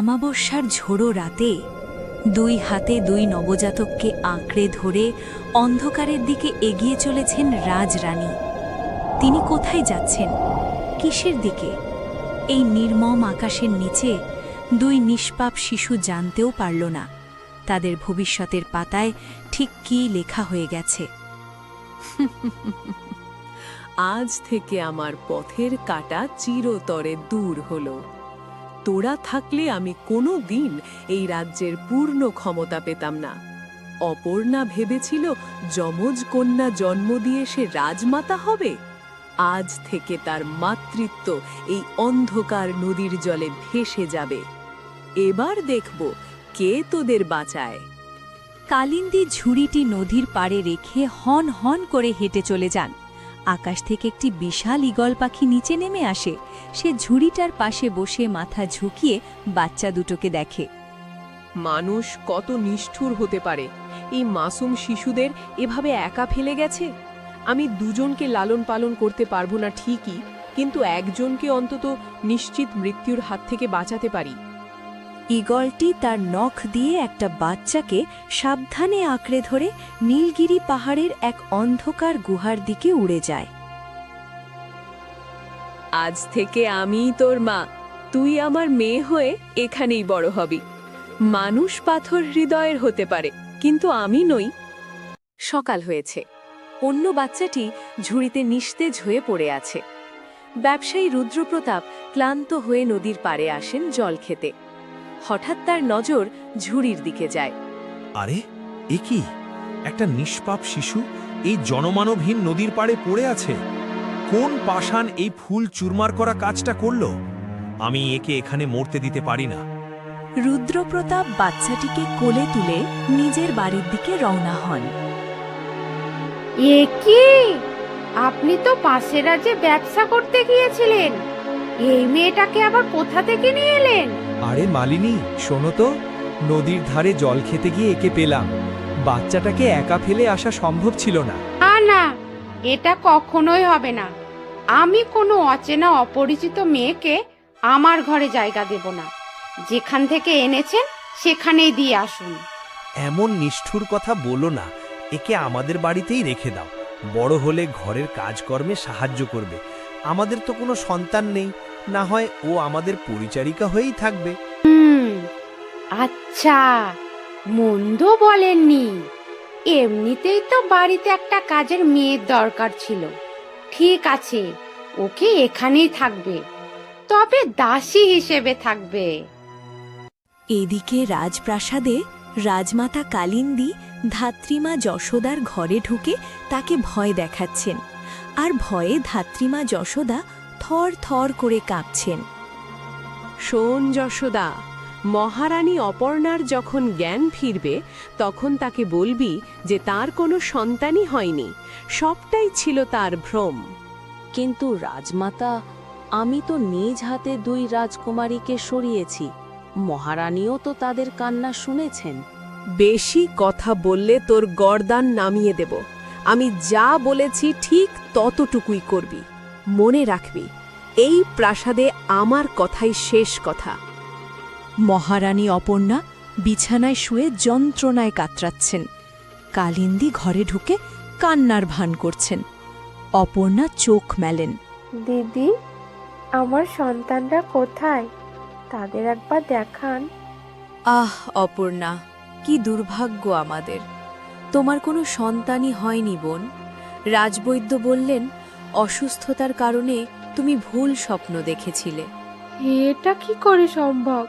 আমাবস্যার ঝোড়ো রাতে দুই হাতে দুই নবজাতককে আঁকড়ে ধরে অন্ধকারের দিকে এগিয়ে চলেছেন রাজরানী। তিনি কোথায় যাচ্ছেন, কিসের দিকে? এই নির্মম আকাশের নিচে দুই নিষ্পাপ শিশু জানতেও পারল না তাদের ভবিষ্যতের পাতায় ঠিক কী লেখা হয়ে গেছে। আজ থেকে আমার পথের কাঁটা চিরতরে দূর হলো। তোরা থাকলে আমি কোনো দিন এই রাজ্যের পূর্ণ ক্ষমতা পেতাম না। অপর্ণা ভেবেছিল যমজ কন্যা জন্ম দিয়ে সে রাজমাতা হবে। আজ থেকে তার মাতৃত্ব এই অন্ধকার নদীর জলে ভেসে যাবে। এবার দেখব কে তোদের বাঁচায়। কালিন্দী ঝুড়িটি নদীর পাড়ে রেখে হন হন করে হেঁটে চলে যান। আকাশ থেকে একটি বিশাল ঈগল পাখি নিচে নেমে আসে। সে ঝুড়িটার পাশে বসে মাথা ঝুঁকিয়ে বাচ্চা দুটোকে দেখে। মানুষ কত নিষ্ঠুর হতে পারে! এই মাসুম শিশুদের এভাবে একা ফেলে গেছে। আমি দুজনকে লালন পালন করতে পারবো না ঠিকই, কিন্তু একজনকে অন্তত নিশ্চিত মৃত্যুর হাত থেকে বাঁচাতে পারি। ঈগলটি তার নখ দিয়ে একটা বাচ্চাকে সাবধানে আঁকড়ে ধরে নীলগিরি পাহাড়ের এক অন্ধকার গুহার দিকে উড়ে যায়। আজ থেকে আমিই তোর মা, তুই আমার মেয়ে হয়ে এখানেই বড় হবি। মানুষ পাথর হৃদয়ের হতে পারে, কিন্তু আমি নই। সকাল হয়েছে। অন্য বাচ্চাটি ঝুড়িতে নিস্তেজ হয়ে পড়ে আছে। ব্যবসায়ী রুদ্রপ্রতাপ ক্লান্ত হয়ে নদীর পাড়ে আসেন জল খেতে। হঠাৎ তার নজর ঝুড়ির দিকে যায়। আরে এ কি, একটা নিষ্পাপ শিশু এই জনমানবহীন নদীর পাড়ে পড়ে আছে। কোন পাষাণ এই ফুল চুরমার করা কাজটা করলো? আমি একে এখানে মরতে দিতে পারি না। রুদ্রপ্রতাপ বাচ্চাটিকে কোলে তুলে নিজের বাড়ির দিকে রওনা হন। এ কি, আপনি তো পাশের রাজ্যে ব্যবসা করতে গিয়েছিলেন, এই মেয়েটাকে আবার কোথা থেকে নিয়ে এলেন? আরে মালিনী, শোনো তো, নদীর ধারে জল খেতে গিয়ে একে পেলাম। বাচ্চাটাকে একা ফেলে আসা সম্ভব ছিল না। না, এটা কখনোই হবে না। আমি কোনো অচেনা অপরিচিত মেয়েকে আমার ঘরে জায়গা দেব না। যেখান থেকে এনেছেন সেখানেই দিয়ে আসুন। এমন নিষ্ঠুর কথা বলো না। একে আমাদের বাড়িতেই রেখে দাও। বড় হলে ঘরের কাজকর্মে সাহায্য করবে। আমাদের তো কোনো সন্তান নেই, না হয় ও আমাদের পরিচারিকা হয়েই থাকবে। আচ্ছা, মন্দ বলেননি। এমনিতেই তো বাড়িতে একটা কাজের মেয়ের দরকার ছিল। ঠিক আছে, ওকে এখানেই থাকবে, তবে দাসী হিসেবে থাকবে। এদিকে রাজপ্রাসাদে রাজমাতা কালিন্দী ধাত্রীমা যশোদার ঘরে ঢুকে তাকে ভয় দেখাচ্ছেন, আর ভয়ে ধাত্রীমা যশোদা থর থর করে কাঁপছেন। শোন যশোদা, মহারানী অপর্ণার যখন জ্ঞান ফিরবে তখন তাকে বলবি যে তার কোনো সন্তানই হয়নি, সবটাই ছিল তার ভ্রম। কিন্তু রাজমাতা, আমি তো নিজ হাতে দুই রাজকুমারীকে সরিয়েছি। মহারানীও তো তাদের কান্না শুনেছেন। বেশি কথা বললে তোর গর্দান নামিয়ে দেব। আমি যা বলেছি ঠিক ততটুকুই করবি। মনে রাখবি, এই প্রাসাদে আমার কথাই শেষ কথা। মহারানী অপর্ণা বিছানায় শুয়ে যন্ত্রণায় কাতরাচ্ছেন। কালিন্দী ঘরে ঢুকে কান্নার ভান করছেন। অপর্ণা চোখ মেলেন। দিদি, আমার সন্তানরা কোথায়? তাদের একবার দেখান। আহ অপর্ণা, কি দুর্ভাগ্য আমাদের। তোমার কোনো সন্তানই হয়নি বোন। রাজবৈদ্য বললেন অসুস্থতার কারণে তুমি ভুল স্বপ্ন দেখেছিলে। এটা কি করে সম্ভব?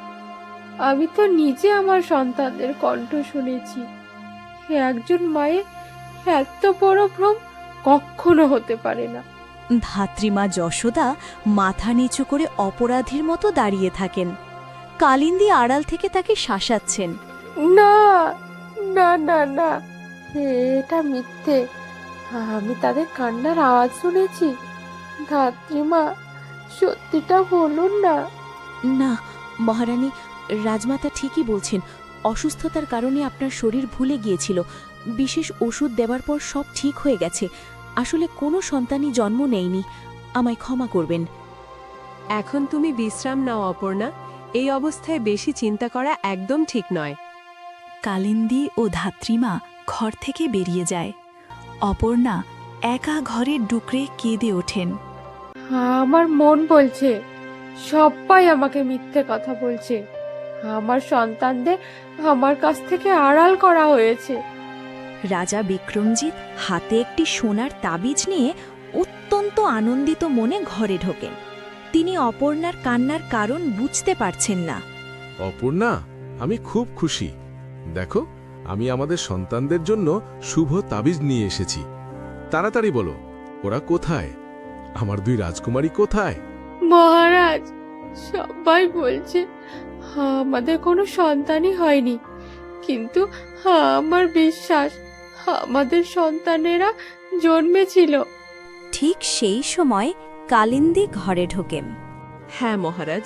আমি তো নিজে আমার সন্তানদের কণ্ঠ শুনেছি। একজন মায়ের এত বড় ভ্রম কখনো হতে পারে না। ধাত্রীমা যশোদা মাথা নিচু করে অপরাধীর মতো দাঁড়িয়ে থাকেন। কালিন্দী আড়াল থেকে তাকে শাসাচ্ছেন। না না না না, এটা মিথ্যে। আমি তাদের কান্নার আওয়াজ শুনেছি। ধাত্রীমা, সত্যিটা বলুন না। না মহারানী, রাজমাতা ঠিকই বলছেন। অসুস্থতার কারণে আপনার শরীর ভুলে গিয়েছিল। বিশেষ ওষুধ দেওয়ার পর সব ঠিক হয়ে গেছে। আসলে কোনো সন্তানই জন্ম নেয়নি। আমায় ক্ষমা করবেন। এখন তুমি বিশ্রাম নাও অপর্ণা। এই অবস্থায় বেশি চিন্তা করা একদম ঠিক নয়। কালিন্দী ও ধাত্রীমা ঘর থেকে বেরিয়ে যায়। অপর্ণা একা ঘরের ডুকরে কেঁদে ওঠেন। আমার মন বলছে সবাই আমাকে মিথ্যে কথা বলছে। আমার সন্তানদের আমার কাছ থেকে আড়াল করা হয়েছে। রাজা বিক্রমজিৎ হাতে একটি সোনার তাবিজ নিয়ে অত্যন্ত আনন্দিত মনে ঘরে ঢোকেন। তিনি অপর্ণার কান্নার কারণ বুঝতে পারছেন না। অপর্ণা, আমি খুব খুশি। দেখো, আমি আমাদের সন্তানদের জন্য শুভ তাবিজ নিয়ে এসেছি। তাড়াতাড়ি বলো, ওরা কোথায়? আমার 2 রাজকুমারী কোথায়? মহারাজ, সবাই বলছে আমাদের কোনো সন্তানই হয়নি, কিন্তু আমার বিশ্বাস আমাদের সন্তানেরা জন্মেছিল। ঠিক সেই সময় কালিন্দী ঘরে ঢোকেন। হ্যাঁ মহারাজ,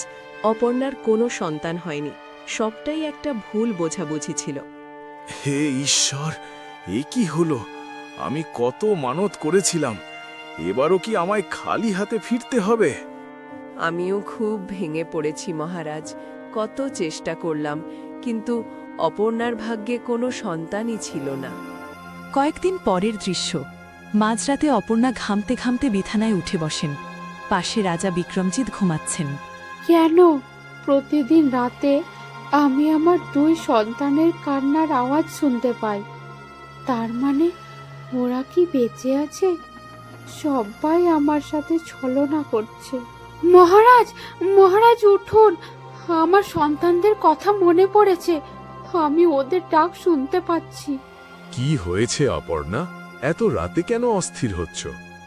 অপর্ণার কোনো সন্তান হয়নি, সবটাই একটা ভুল বোঝাবুঝি ছিল। হে ঈশ্বর, এ কি হলো? আমি কত মানত করেছিলাম, এবারও কি আমায় খালি হাতে ফিরতে হবে? আমিও খুব ভেঙে পড়েছি মহারাজ, কত চেষ্টা করলাম, কিন্তু অপর্ণার ভাগ্যে কোনো সন্তানই ছিল না। কয়েকদিন পরের দৃশ্য। মাঝরাতে অপর্ণা ঘামতে ঘামতে বিছানায় উঠে বসেন। পাশে রাজা বিক্রমজিৎ ঘুমাচ্ছেন। কেন প্রতিদিন রাতে আমি আমার 2 সন্তানের কান্নার আওয়াজ শুনতে পাই? তার মানে ওরা কি বেঁচে আছে? সবাই আমার সাথে ছলনা করছে। মহারাজ, মহারাজ উঠুন, আমার সন্তানদের কথা মনে পড়েছে। আমি ওদের ডাক শুনতে পাচ্ছি। কি হয়েছে অপর্ণা? এত রাতে কেন অস্থির হচ্ছ?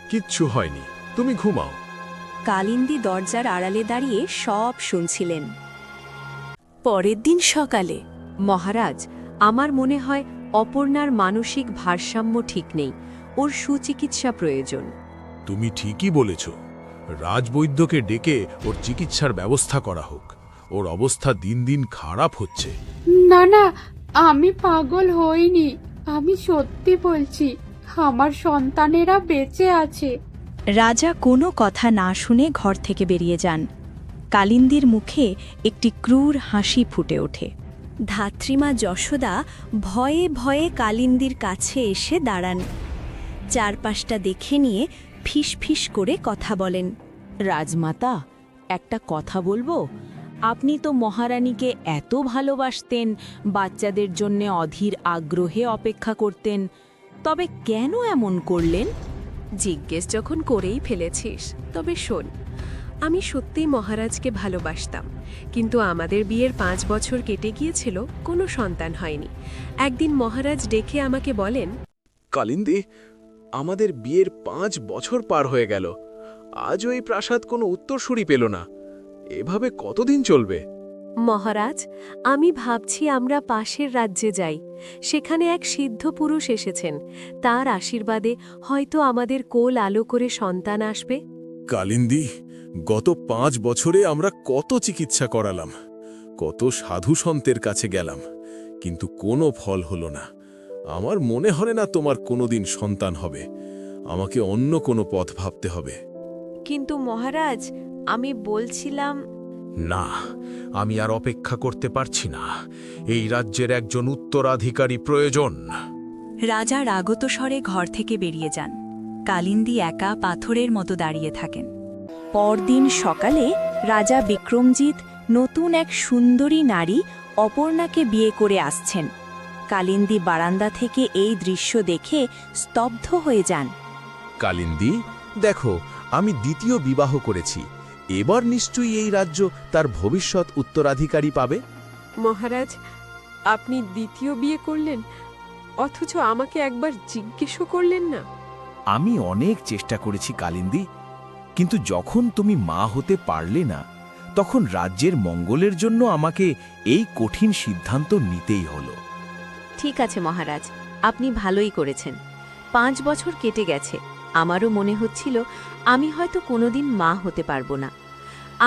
কিচ্ছু হয়নি, তুমি ঘুমাও। কালিন্দী দরজার আড়ালে দাঁড়িয়ে সব শুনছিলেন। পরের দিন সকালে। মহারাজ, আমার মনে হয় অপর্ণার মানসিক ভারসাম্য ঠিক নেই, ওর সুচিকিৎসা প্রয়োজন। তুমি ঠিকই বলেছ। রাজবৈদ্যকে ডেকে ওর চিকিৎসার ব্যবস্থা করা হোক। ওর অবস্থা দিন দিন খারাপ হচ্ছে। না না, আমি পাগল হইনি, আমি সত্যি বলছি, আমার সন্তানেরা বেঁচে আছে। রাজা কোনো কথা না শুনে ঘর থেকে বেরিয়ে যান। কালিন্দীর মুখে একটি ক্রূর হাসি ফুটে ওঠে। ধাত্রীমা যশোদা ভয়ে ভয়ে কালিন্দীর কাছে এসে দাঁড়ান। চারপাশটা দেখে নিয়ে ফিসফিস করে কথা বলেন। রাজমাতা, একটা কথা বলবো? আপনি তো মহারানীকে এত ভালোবাসতেন, বাচ্চাদের জন্য অধীর আগ্রহে অপেক্ষা করতেন, তবে কেন এমন করলেন? জিজ্ঞেস যখন করেই ফেলেছিস, তবে শোন, আমি সত্যিই মহারাজকে ভালোবাসতাম, কিন্তু আমাদের বিয়ের 5 বছর কেটে গিয়েছিল, কোনো সন্তান হয়নি। একদিন মহারাজ ডেকে আমাকে বলেন, কালিন্দী, আমাদের বিয়ের 5 বছর পার হয়ে গেল, আজও এই প্রাসাদ কোনো উত্তরসূরি পেল না। এভাবে কতদিন চলবে? মহারাজ, আমি ভাবছি আমরা পাশের রাজ্যে যাই। সেখানে এক সিদ্ধ পুরুষ এসেছেন, তার আশীর্বাদে হয়তো আমাদের কোল আলো করে সন্তান আসবে। কালিন্দী, গত 5 বছরে আমরা কত চিকিৎসা করালাম, কত সাধু সন্তের কাছে গেলাম, কিন্তু কোনো ফল হলো না। আমার মনে হয় না তোমার কোনোদিন সন্তান হবে। আমাকে অন্য কোনো পথ ভাবতে হবে। কিন্তু মহারাজ, আমি বলছিলাম। না, আমি আর অপেক্ষা করতে পারছি না। এই রাজ্যের একজন উত্তরাধিকারী প্রয়োজন। রাজা রাগত স্বরে ঘর থেকে বেরিয়ে যান। কালিন্দী একা পাথরের মতো দাঁড়িয়ে থাকেন। পরদিন সকালে রাজা বিক্রমজিৎ নতুন এক সুন্দরী নারী অপর্ণাকে বিয়ে করে আসছেন। কালিন্দী বারান্দা থেকে এই দৃশ্য দেখে স্তব্ধ হয়ে যান। কালিন্দী, দেখো, আমি দ্বিতীয় বিবাহ করেছি। এবার নিশ্চয়ই এই রাজ্য তার ভবিষ্যৎ উত্তরাধিকারী পাবে। মহারাজ, আপনি দ্বিতীয় বিয়ে করলেন, অথচ আমাকে একবার জিজ্ঞেসও করলেন না। আমি অনেক চেষ্টা করেছি কালিন্দী, কিন্তু যখন তুমি মা হতে পারলে না, তখন রাজ্যের মঙ্গলের জন্য আমাকে এই কঠিন সিদ্ধান্ত নিতেই হলো। ঠিক আছে মহারাজ, আপনি ভালোই করেছেন। 5 বছর কেটে গেছে, আমারও মনে হচ্ছিল আমি হয়তো কোনোদিন মা হতে পারবো না।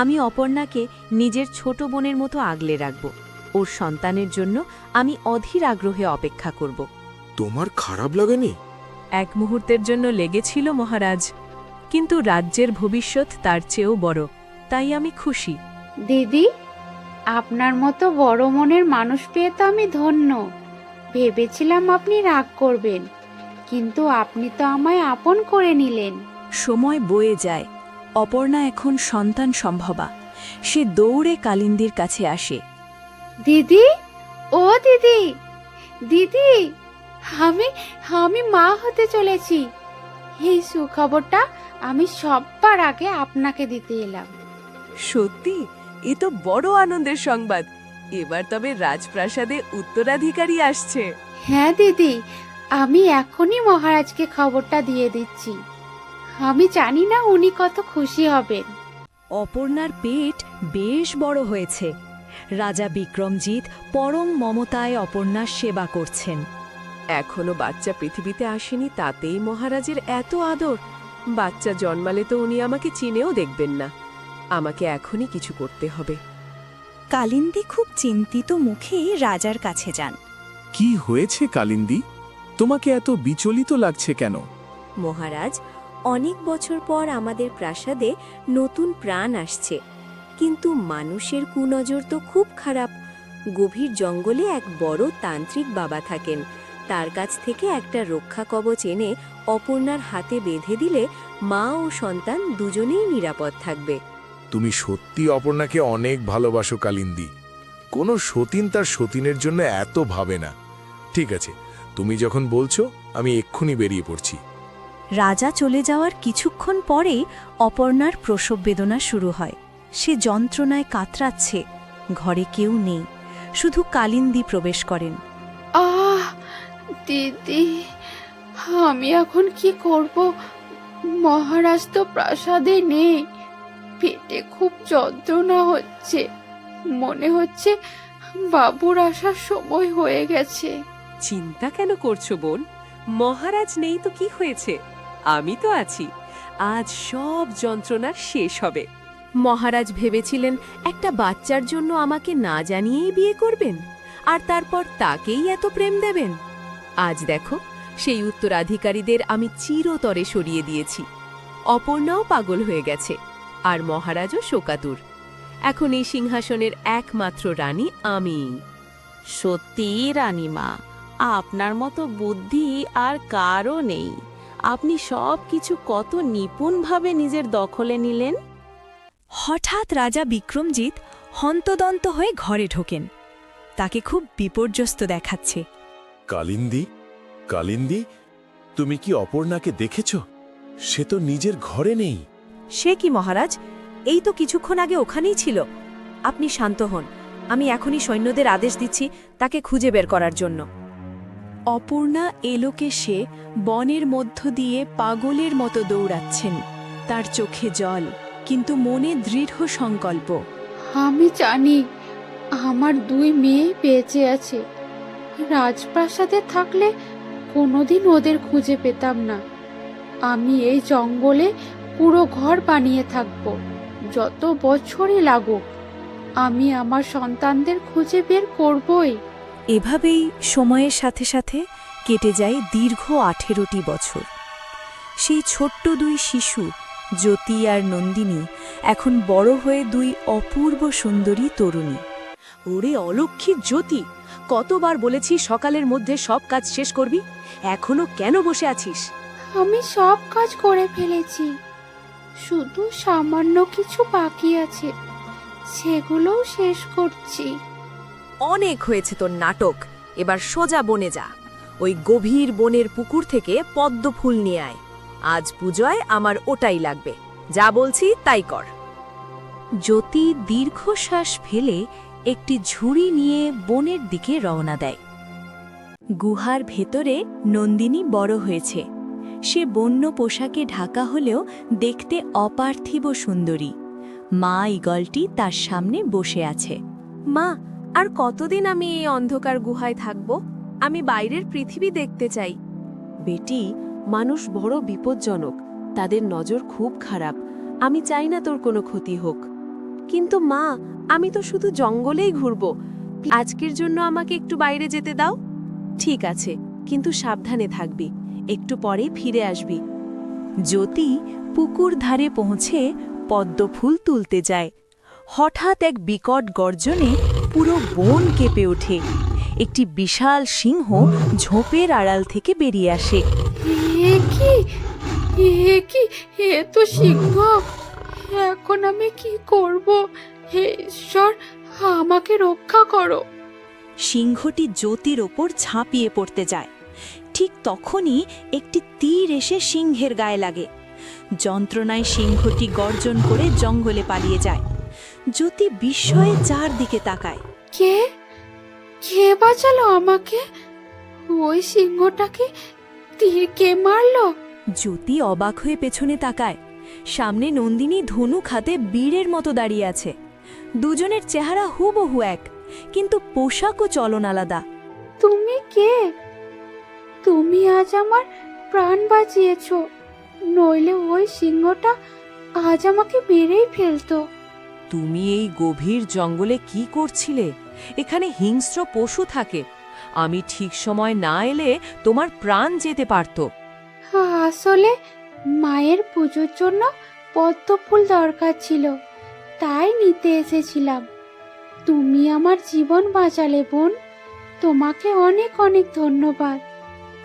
আমি অপর্ণাকে নিজের ছোট বোনের মতো আগলে রাখব। ওর সন্তানের জন্য আমি অধীর আগ্রহে অপেক্ষা করব। তোমার খারাপ লাগেনি? এক মুহূর্তের জন্য লেগেছিল মহারাজ, কিন্তু রাজ্যের ভবিষ্যৎ তার চেয়েও বড়, তাই আমি খুশি। দিদি, আপনার মতো বড় মনের মানুষ পেয়ে তো আমি ধন্য। ভেবেছিলাম আপনি রাগ করবেন, কিন্তু আপনি তো আমায় আপন করে নিলেন। সময় বয়ে যায়। অপর্ণা এখন সন্তান সম্ভবা। সে দৌড়ে কালিন্দীর কাছে আসে। দিদি, ও দিদি, দিদি, আমি আমি মা হতে চলেছি। এই সুখবরটা আমি সবার আগে আপনাকে দিতে এলাম। সত্যি, এ তো বড় আনন্দের সংবাদ। এবার তবে রাজপ্রাসাদে উত্তরাধিকারী আসছে। হ্যাঁ দিদি, আমি এখনই মহারাজকে খবরটা দিয়ে দিচ্ছি। আমি জানি না উনি কত খুশি হবেন। অপর্ণার পেট বেশ বড় হয়েছে। রাজা বিক্রমজিৎ পরম মমতায় অপর্ণার সেবা করছেন। এখনো বাচ্চা পৃথিবীতে আসেনি, তাতেই মহারাজের এত আদর। বাচ্চা জন্মালে তো উনি আমাকে চিনেও দেখবেন না। আমাকে এখনই কিছু করতে হবে। কালিন্দী খুব চিন্তিত মুখে রাজার কাছে যান। কি হয়েছে কালিন্দী? তোমাকে এত বিচলিত লাগছে কেন? মহারাজ, অনেক বছর পর আমাদের প্রাসাদে নতুন প্রাণ আসছে, কিন্তু মানুষের কুনজর তো খুব খারাপ। গভীর জঙ্গলে এক বড় তান্ত্রিক বাবা থাকেন। তার কাছ থেকে একটা রক্ষা কবচ এনে অপর্ণার হাতে বেঁধে দিলে মা ও সন্তান দুজনেই নিরাপদ থাকবে। তুমি সত্যি অপর্ণাকে অনেক ভালোবাসো কালিন্দী। কোনো সতীন তার সতীনের জন্য এত ভাবে না। ঠিক আছে, তুমি যখন বলছো আমি এক্ষুনি বেরিয়ে পড়ছি। রাজা চলে যাওয়ার কিছুক্ষণ পরেই অপর্ণার প্রসব বেদনা শুরু হয়। সে যন্ত্রণায় কাতরাচ্ছে। ঘরে কেউ নেই, শুধু কালিন্দী প্রবেশ করেন। আহ দিদি, আমি এখন কি করব? মহারাজ তো প্রাসাদে নেই। পেটে খুব যন্ত্রণা হচ্ছে। মনে হচ্ছে বাবুর আসার সময় হয়ে গেছে। চিন্তা কেন করছো বোন? মহারাজ নেই তো কি হয়েছে? আমি তো আছি। আজ সব যন্ত্রণা শেষ হবে। মহারাজ ভেবেছিলেন একটা বাচ্চার জন্য আমাকে না জানিয়েই বিয়ে করবেন, আর তারপর তাকেই এত প্রেম দেবেন। আজ দেখো, সেই উত্তরাধিকারীদের আমি চিরতরে সরিয়ে দিয়েছি। অপর্ণাও পাগল হয়ে গেছে, আর মহারাজও শোকাতুর। এখন এই সিংহাসনের একমাত্র রানী আমিই। সত্যি রানীমা, আপনার মতো বুদ্ধি আর কারও নেই। আপনি সব কিছু কত নিপুণভাবে নিজের দখলে নিলেন। হঠাৎ রাজা বিক্রমজিৎ হন্তদন্ত হয়ে ঘরে ঢোকেন। তাকে খুব বিপর্যস্ত দেখাচ্ছে। কালিন্দী, কালিন্দী, তুমি কি অপর্ণাকে দেখেছ? সে তো নিজের ঘরে নেই। সে কি মহারাজ? এই তো কিছুক্ষণ আগে ওখানেই ছিল। আপনি শান্ত হন, আমি এখনই সৈন্যদের আদেশ দিচ্ছি তাকে খুঁজে বের করার জন্য। অপর্ণা এলোকে সে বনের মধ্য দিয়ে পাগলের মতো দৌড়াচ্ছেন। তার চোখে জল, কিন্তু মনে দৃঢ় সংকল্প। আমি জানি আমার 2 মেয়ে বেঁচে আছে। রাজপ্রাসাদে থাকলে কোনোদিন ওদের খুঁজে পেতাম না। আমি এই জঙ্গলে পুরো ঘর বানিয়ে থাকব, যত বছরই লাগুক। আমি আমার সন্তানদের খুঁজে বের করবই। এভাবেই সময়ের সাথে সাথে কেটে যায় দীর্ঘ 18টি বছর। সেই ছোট্ট 2 শিশু জ্যোতি আর নন্দিনী এখন বড় হয়ে 2 অপূর্ব সুন্দরী তরুণী। ওরে অলক্ষী জ্যোতি, কতবার বলেছি সকালের মধ্যে সব কাজ শেষ করবি, এখনো কেন বসে আছিস? আমি সব কাজ করে ফেলেছি, শুধু সামান্য কিছু বাকি আছে, সেগুলোও শেষ করছি। অনেক হয়েছে তোর নাটক, এবার সোজা বনে যা। ওই গভীর বনের পুকুর থেকে পদ্ম ফুল নিয়ে আয়। আজ পূজোয় আমার ওটাই লাগবে, যা বলছি তাই কর। জ্যোতি দীর্ঘশ্বাস ফেলে একটি ঝুড়ি নিয়ে বনের দিকে রওনা দেয়। গুহার ভেতরে নন্দিনী বড় হয়েছে। সে বন্য পোশাকে ঢাকা হলেও দেখতে অপার্থিব সুন্দরী। মা ঈগলটি তার সামনে বসে আছে। মা, আর কতদিন আমি এই অন্ধকার গুহায় থাকব? আমি বাইরের পৃথিবী দেখতে চাই। বেটি, মানুষ বড় বিপজ্জনক, তাদের নজর খুব খারাপ। আমি চাই না তোর কোনো ক্ষতি হোক। কিন্তু মা, আমি তো শুধু জঙ্গলেই ঘুরব। আজকের জন্য আমাকে একটু বাইরে যেতে দাও। ঠিক আছে, কিন্তু সাবধানে থাকবি, একটু পরেই ফিরে আসবি। জ্যোতি পুকুর ধারে পৌঁছে পদ্মফুল তুলতে যায়। হঠাৎ এক বিকট গর্জনে পুরো বন কেঁপে ওঠে। একটি বিশাল সিংহ ঝোপের আড়াল থেকে বেরিয়ে আসে। এ কি এ কি এ তো সিংহ! এখন আমি কি করব? হে ঈশ্বর, আমাকে রক্ষা করো। সিংহটি জ্যোতির ওপর ঝাঁপিয়ে পড়তে যায়। ঠিক তখনই একটি তীর এসে সিংহের গায়ে লাগে। যন্ত্রণায় সিংহটি গর্জন করে জঙ্গলে পালিয়ে যায়। জ্যোতি বিস্ময়ে চারদিকে তাকায়। কে কে বাঁচালো আমাকে? ওই সিংহটাকে তীর কে মারলো? জ্যোতি অবাক হয়ে পেছনে তাকায়। সামনে নন্দিনী ধনুক হাতে বীরের মতো দাঁড়িয়ে আছে। দুজনের চেহারা হুবহু এক, কিন্তু পোশাক ও চলন আলাদা। তুমি কে? তুমি আজ আমার প্রাণ বাঁচিয়েছো, নইলে ওই সিংহটা আজ আমাকে মেরেই ফেলতো। তুমি এই গভীর জঙ্গলে কি করছিলে? এখানে হিংস্র পশু থাকে। আমি ঠিক সময় না এলে তোমার প্রাণ যেতে পারত। আসলে মায়ের পুজোর জন্য পদ্ম ফুল দরকার ছিল, তাই নিতে এসেছিলাম। তুমি আমার জীবন বাঁচালে বোন, তোমাকে অনেক অনেক ধন্যবাদ।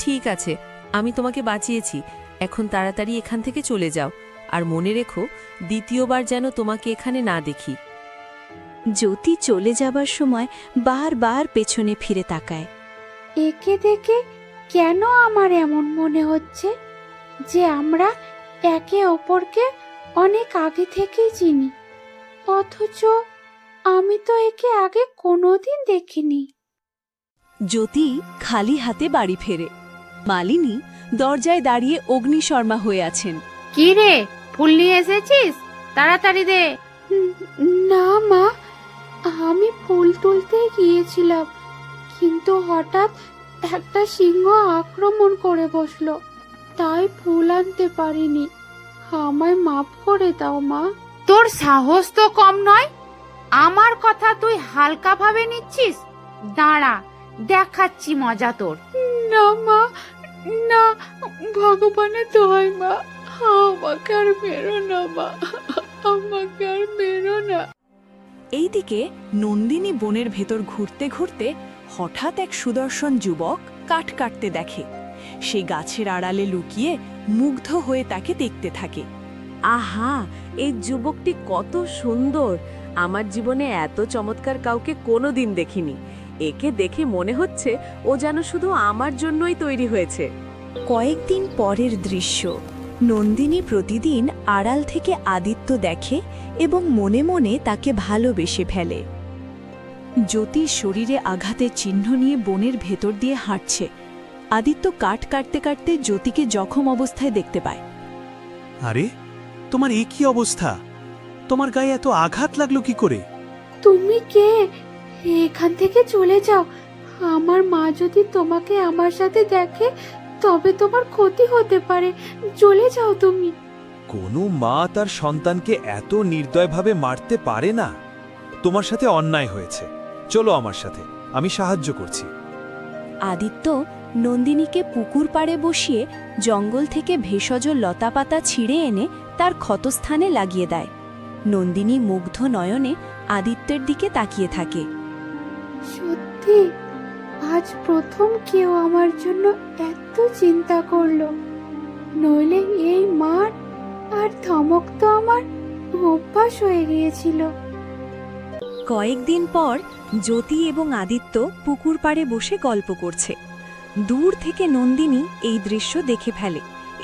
ঠিক আছে, আমি তোমাকে বাঁচিয়েছি। এখন তাড়াতাড়ি এখান থেকে চলে যাও, আর মনে রেখো দ্বিতীয়বার যেন তোমাকে এখানে না দেখি। জ্যোতি চলে যাবার সময় বারবার পেছনে ফিরে তাকায়। একে দেখে কেন আমার এমন মনে হচ্ছে যে আমরা একে অপরকে অনেক আগে থেকেই চিনি, অথচ আমি তো একে আগে কোনোদিন দেখিনি। জ্যোতি খালি হাতে বাড়ি ফেরে। মালিনী দরজায় দাঁড়িয়ে অগ্নিশর্মা হয়ে আছেন। কি রে, ফুল নিয়ে এসেছিস? তাড়াতাড়ি দে। না মা, আমি ফুল তুলতে গিয়েছিলাম, কিন্তু হঠাৎ একটা সিংহ আক্রমণ করে বসলো, তাই ফুল আনতে পারিনি। আমায় মাফ করে দাও মা। তোর সাহস তো কম নয়, আমার কথা তুই হালকা ভাবে নিচ্ছিস। দাঁড়া, দেখাচ্ছি মজা তোর। না মা, না, ভগবানের দোহাই মা, আমাকে আর মেরো না মা, আমাকে আর মেরো না। এইদিকে নন্দিনী বনের ভেতর ঘুরতে ঘুরতে হঠাৎ এক সুদর্শন যুবক কাঠ কাটতে দেখে। সে গাছের আড়ালে লুকিয়ে মুগ্ধ হয়ে তাকে দেখতে থাকে। আহা, এই যুবকটি কত সুন্দর! আমার জীবনে এত চমৎকার কাউকে কোনোদিন দেখিনি। একে দেখে মনে হচ্ছে ও যেন শুধু আমার জন্যই তৈরি হয়েছে। কয়েকদিন পরের দৃশ্য। নন্দিনী প্রতিদিন আড়াল থেকে আদিত্য দেখে এবং মনে মনে তাকে ভালোবেসে ফেলে। জ্যোতির শরীরে আঘাতের চিহ্ন নিয়ে বনের ভেতর দিয়ে হাঁটছে। আদিত্য কাঠ কাটতে কাটতে জ্যোতিকে জখম অবস্থায় দেখতে পায়। আরে, তোমার এই কি অবস্থা? তোমার গায়ে এত আঘাত লাগলো কি করে? তুমি কে? এখান থেকে চলে যাও। আমার মা যদি তোমাকে আমার সাথে দেখে তবে তোমার ক্ষতি হতে পারে। চলে যাও তুমি। কোনো মা তার সন্তানকে এত নির্দয়ভাবে মারতে পারে না। তোমার সাথে অন্যায় হয়েছে, চলো আমার সাথে, আমি সাহায্য করছি। আদিত্য নন্দিনীকে পুকুর পাড়ে বসিয়ে জঙ্গল থেকে ভেষজ লতাপাতা ছিঁড়ে এনে তার ক্ষতস্থানে লাগিয়ে দেয়। নন্দিনী মুগ্ধ নয়নে আদিত্যের দিকে তাকিয়ে থাকে। সত্যি, আজ প্রথম কেউ আমার জন্য এত চিন্তা করলো, নইলে এই মার আর ধমক তো আমার অভ্যাস হয়ে গিয়েছিল। কয়েকদিন পর জ্যোতি এবং আদিত্য পুকুর পাড়ে বসে গল্প করছে। দূর থেকে নন্দিনী এই দৃশ্য দেখে ফেলে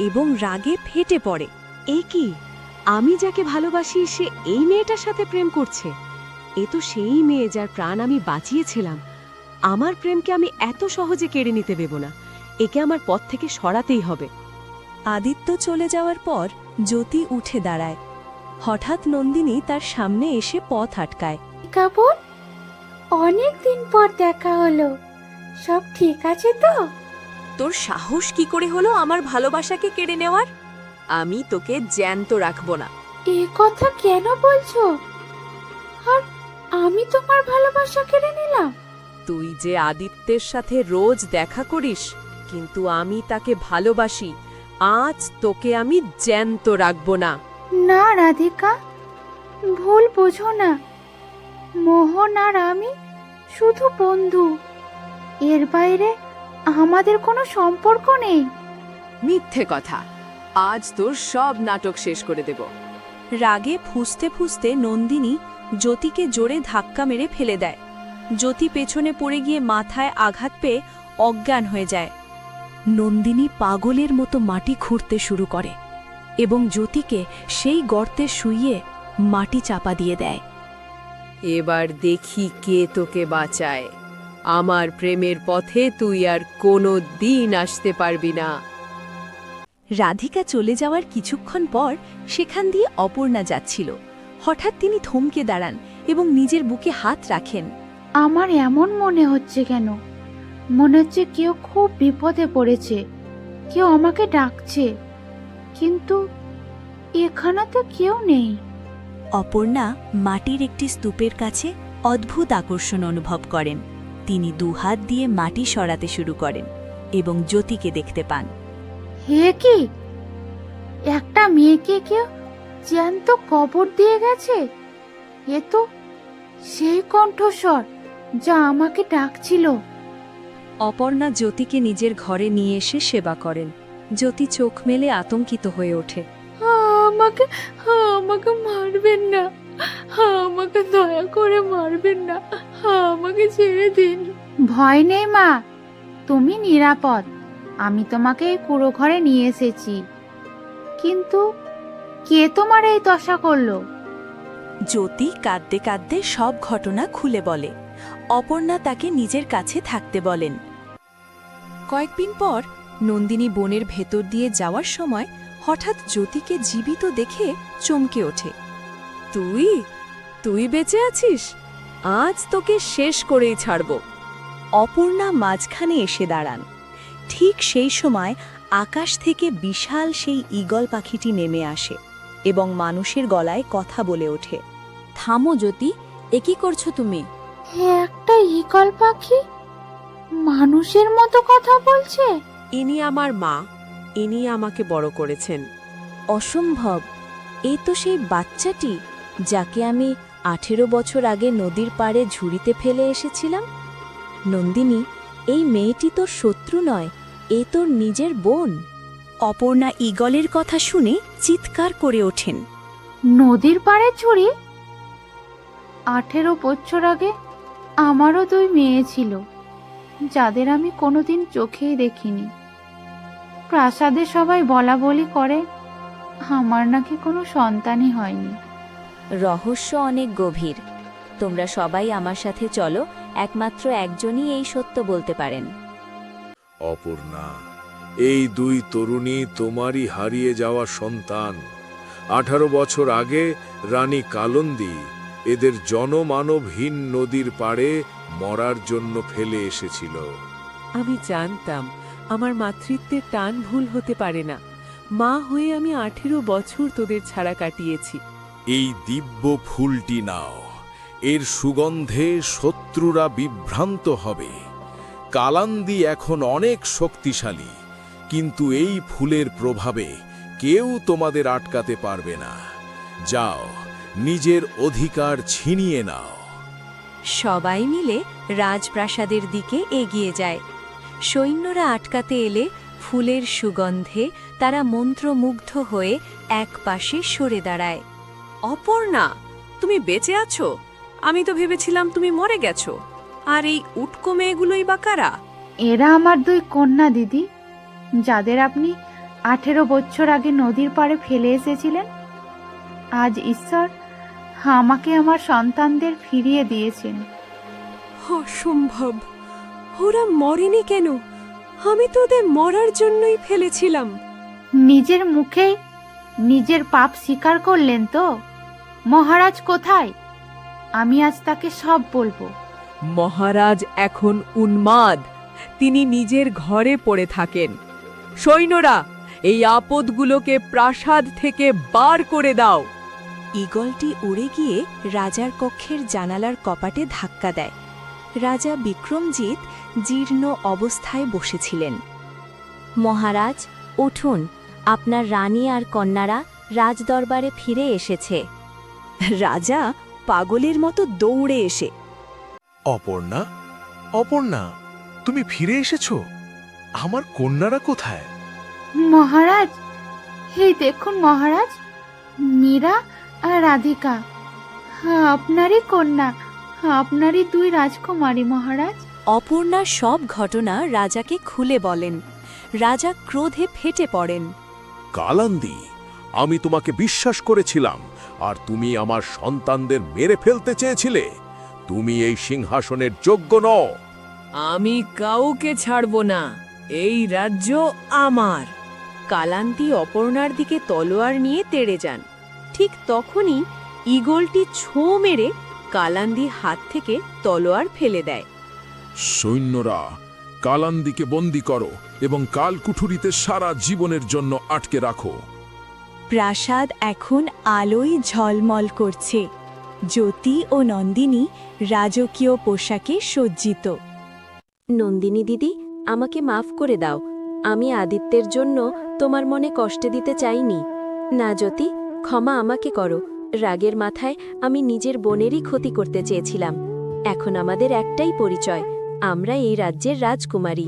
এবং রাগে ফেটে পড়ে। এ কি, আমি যাকে ভালোবাসি সে এই মেয়েটার সাথে প্রেম করছে? এ তো সেই মেয়ে যার প্রাণ আমি বাঁচিয়েছিলাম। আমার প্রেমকে আমি এত সহজে কেড়ে নিতে দেব না। একে আমার পথ থেকে সরাতেই হবে। আদিত্য চলে যাওয়ার পর জ্যোতি উঠে দাঁড়ায়। হঠাৎ নন্দিনী তার সামনে এসে পথ আটকায়। কাপুর, অনেক দিন পর দেখা হলো, সব ঠিক আছে তো? তোর সাহস কি করে হলো আমার ভালোবাসাকে কেড়ে নেওয়ার? আমি তোকে জ্যান্ত রাখবো না। এ কথা কেন বলছো? আর আমি তোমার ভালোবাসা কেড়ে নিলাম? তুই যে আদিত্যের সাথে রোজ দেখা করিস, কিন্তু আমি তাকে ভালোবাসি। আজ তোকে আমি জ্যান্ত রাখব না। না রাধিকা, ভুল বোঝো না। মোহন আর আমি শুধু বন্ধু, এর বাইরে আমাদের কোনো সম্পর্ক নেই। মিথ্যে কথা, আজ তোর সব নাটক শেষ করে দেব। রাগে ফুঁসতে ফুঁসতে নন্দিনী জ্যোতিকে জোরে ধাক্কা মেরে ফেলে দেয়। জ্যোতি পেছনে পড়ে গিয়ে মাথায় আঘাত পেয়ে অজ্ঞান হয়ে যায়। নন্দিনী পাগলের মতো মাটি খুঁড়তে শুরু করে এবং জ্যোতিকে সেই গর্তে শুইয়ে মাটি চাপা দিয়ে দেয়। এবার দেখি কে তোকে বাঁচায়। আমার প্রেমের পথে তুই আর কোনো দিন আসতে পারবি না। রাধিকা চলে যাওয়ার কিছুক্ষণ পর সেখান দিয়ে অপর্ণা যাচ্ছিল। হঠাৎ তিনি থমকে দাঁড়ান এবং নিজের বুকে হাত রাখেন। আমার এমন মনে হচ্ছে কেন? মনে হচ্ছে কেউ খুব বিপদে পড়েছে, কেউ আমাকে ডাকছে, কিন্তু এখানে তো কেউ নেই। অপর্ণা মাটির একটি স্তূপের কাছে অদ্ভুত আকর্ষণ অনুভব করেন। তিনি দুহাত দিয়ে মাটি সরাতে শুরু করেন এবং জ্যোতিকে দেখতে পান। হে কি, একটা মেয়েকে কেউ জ্যান্ত কবর দিয়ে গেছে! এ তো সেই কণ্ঠস্বর যা আমাকে ডাকছিল। অপর্ণা জ্যোতিকে নিজের ঘরে নিয়ে এসে সেবা করেন। জ্যোতি চোখ মেলে আতঙ্কিত হয়ে ওঠে। আমাকে আমাকে মারবেন না, আমাকে দয়া করে মারবেন না, আমাকে ছেড়ে দিন। ভয় নেই মা, তুমি নিরাপদ। আমি তোমাকে এই কুঁড়ো ঘরে নিয়ে এসেছি। কিন্তু কে তোমার এই দশা করলো? জ্যোতি কাঁদতে কাঁদতে সব ঘটনা খুলে বলে। অপর্ণা তাকে নিজের কাছে থাকতে বলেন। কয়েকদিন পর নন্দিনী বনের ভেতর দিয়ে যাওয়ার সময় হঠাৎ জ্যোতিকে জীবিত দেখে চমকে ওঠে। তুই তুই বেঁচে আছিস? আজ তোকে শেষ করেই ছাড়ব। অপর্ণা মাঝখানে এসে দাঁড়ান। ঠিক সেই সময় আকাশ থেকে বিশাল সেই ঈগল পাখিটি নেমে আসে এবং মানুষের গলায় কথা বলে ওঠে। থামো জ্যোতি, এ কি করছো তুমি? একটা ঈগল পাখি মানুষের মতো কথা বলছে। ইনি আমার মা, ইনি আমাকে বড় করেছেন। অসম্ভব, এ তো সেই বাচ্চাটি যাকে আমি 18 বছর আগে নদীর পাড়ে ঝুড়িতে ফেলে এসেছিলাম। নন্দিনী, এই মেয়েটি তোর শত্রু নয়, এ তোর নিজের বোন। অপর্ণা ঈগলের কথা শুনে চিৎকার করে ওঠেন। নদীর পাড়ে চুরি? 18 বছর আগে আমারও 2 মেয়ে ছিল, যাদের আমি কোনোদিন চোখেই দেখিনি। প্রাসাদে সবাই বলা বলি করে আমার নাকি কোনো সন্তানই হয়নি। রহস্য অনেক গভীর। তোমরা সবাই আমার সাথে চলো, একমাত্র একজনই এই সত্য বলতে পারেন। অপর্ণা, এই 2 তরুণী তোমারই হারিয়ে যাওয়া সন্তান। 18 বছর আগে রানী কালন্দী এদের জনমানবহীন নদীর পাড়ে মরার জন্য ফেলে এসেছিল। আমি জানতাম আমার মাতৃত্বের টান ভুল হতে পারে না। মা হয়ে আমি 18 বছর তোদের ছাড়া কাটিয়েছি। এই দিব্য ফুলটি নাও, এর সুগন্ধে শত্রুরা বিভ্রান্ত হবে। কালান্দি এখন অনেক শক্তিশালী, কিন্তু এই ফুলের প্রভাবে কেউ তোমাদের আটকাতে পারবে না। যাও, নিজের অধিকার ছিনিয়ে নাও। সবাই মিলে রাজপ্রাসাদের দিকে এগিয়ে যায়। সৈন্যরা আটকাতে এলে ফুলের সুগন্ধে তারা মন্ত্রমুগ্ধ হয়ে এক পাশে সরে দাঁড়ায়। অপর্ণা, তুমি বেঁচে আছো? আমি তো ভেবেছিলাম তুমি মরে গেছো। আর এই উটকো মেয়েগুলোই বা কারা? এরা আমার 2 কন্যা দিদি, যাদের আপনি 18 বছর আগে নদীর পাড়ে ফেলে এসেছিলেন। আজ ঈশ্বর আমাকে আমার সন্তানদের ফিরিয়ে দিয়েছেন। অসম্ভব, ওরা মরেনি কেন? আমি তো ওদের মরার জন্যই ফেলেছিলাম। নিজের মুখেই নিজের পাপ স্বীকার করলেন তো? মহারাজ কোথায়? আমি আজ তাকে সব বলবো। মহারাজ এখন উন্মাদ, তিনি নিজের ঘরে পড়ে থাকেন। সৈন্যরা, এই আপদগুলোকে প্রাসাদ থেকে বার করে দাও। ঈগলটি উড়ে গিয়ে রাজার কক্ষের জানালার কপাটে ধাক্কা দেয়। রাজা বিক্রমজিৎ জীর্ণ অবস্থায় বসেছিলেন। মহারাজ, উঠুন, আপনার রানী আর কন্যারা রাজদরবারে ফিরে এসেছে। রাজা পাগলের মতো দৌড়ে এসে। অপর্ণা, অপর্ণা, তুমি ফিরে এসেছো? আমার কন্যারা কোথায়? মহারাজ, এই দেখুন মহারাজ, মীরা আর রাধিকা, আপনারই কন্যা, আপনারই 2 রাজকুমারী মহারাজ। অপর্ণার সব ঘটনা রাজাকে খুলে বলেন। রাজা ক্রোধে ফেটে পড়েন। কালান্দি, আমি তোমাকে বিশ্বাস করেছিলাম, আর তুমি আমার সন্তানদের মেরে ফেলতে চেয়েছিলে। তুমি এই সিংহাসনের যোগ্য নও। আমি কাউকে ছাড়ব না, এই রাজ্য আমার। কালান্তি অপর্ণার দিকে তলোয়ার নিয়ে তেড়ে যান। ঠিক তখনই ঈগলটি ছোঁ মেরে কালান্দির হাত থেকে তলোয়ার ফেলে দেয়। সৈন্যরা, কালান্দিকে বন্দী করো এবং কালকুঠুরিতে সারা জীবনের জন্য আটকে রাখো। প্রাসাদ এখন আলোয় ঝলমল করছে। জ্যোতি ও নন্দিনী রাজকীয় পোশাকে সজ্জিত। নন্দিনী দিদি, আমাকে মাফ করে দাও। আমি আদিত্যের জন্য তোমার মনে কষ্ট দিতে চাইনি। না জ্যোতি, ক্ষমা আমাকে করো। রাগের মাথায় আমি নিজের বোনেরই ক্ষতি করতে চেয়েছিলাম। এখন আমাদের একটাই পরিচয়, আমরা এই রাজ্যের রাজকুমারী।